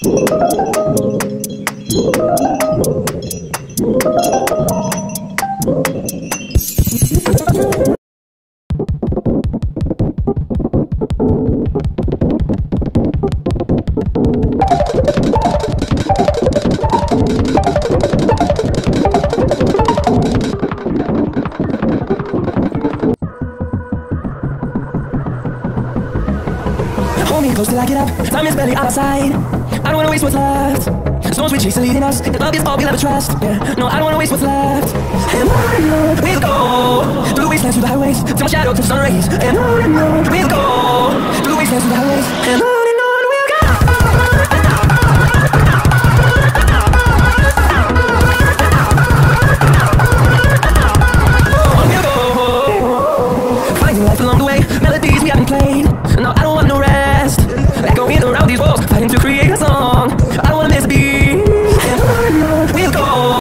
Hold me close till I get up. Time is barely on our side. I don't wanna waste what's left. Storms we chase are leading us. And love is all we'll ever trust. Yeah, no, I don't wanna waste what's left. And on we'll go through the wastelands, through the highways, till my shadow turns sun rays. And on we'll go through the wastelands, through the highways. And on we'll go. On we'll go, finding life along the way. Melodies we haven't played. No, I don't want no rest. Echoing around these walls, fighting to create a song. I don't wanna miss a beat. And on we'll go.